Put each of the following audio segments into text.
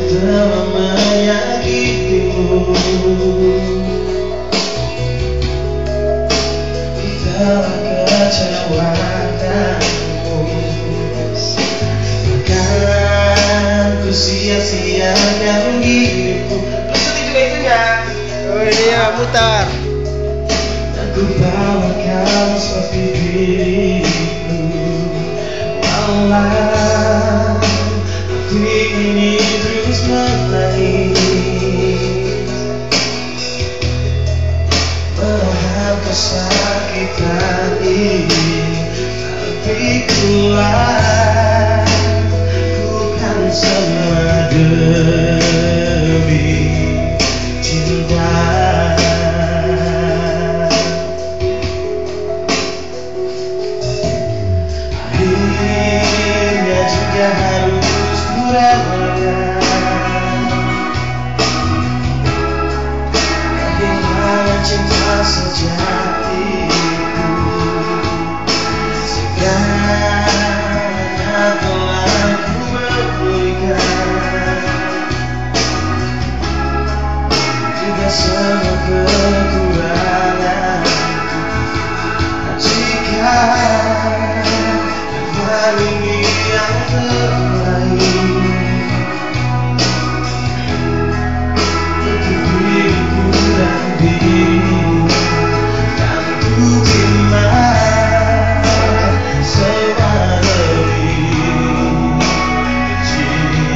telah menyakitimu, ku telah kecewakanmu, bahkan ku sia-siakan hidupku. Terus juga itunya. Oh iya, mutar. Dan ku bawa kau seperti diriku, walau hati ini terus menangis, menahan kesakitan ini, tapi kulakukan semua demi cinta. Akhirnya juga harus kurang kehilangan cinta sejatiku, segala telah ku berikan, juga semua kekuranganku. Jika ini yang terakhir untuk diriku dan dirimu, dan ku terima semua demi cinta.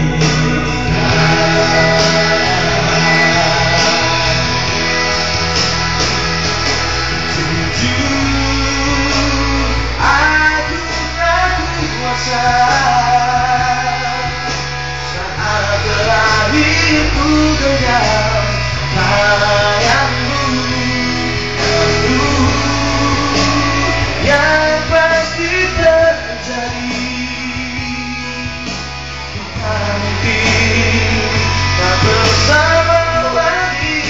Saat terakhirku genggam tanganmu, yang pasti terjadi, kita mungkin tak bersama lagi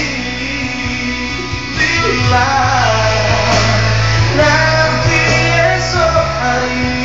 bila nanti esok hari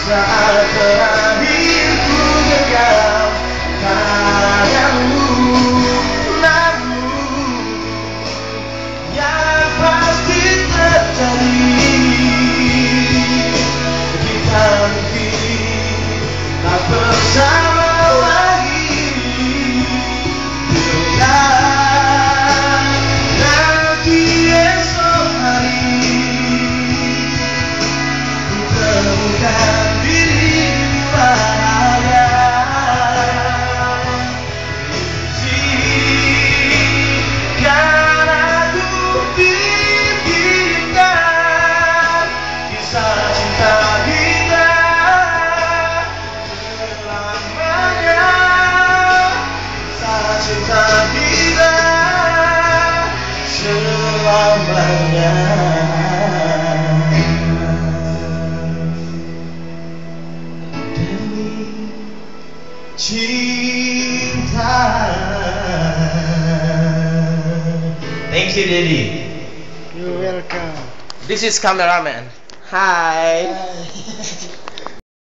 saat terakhirku genggam tanganmu, namun yang pasti terjadi, kita mungkin tak bersama lagi bila nanti esok hari ku temukan cinta. Thanks you, Daddy. You're welcome. This is cameraman. Hi.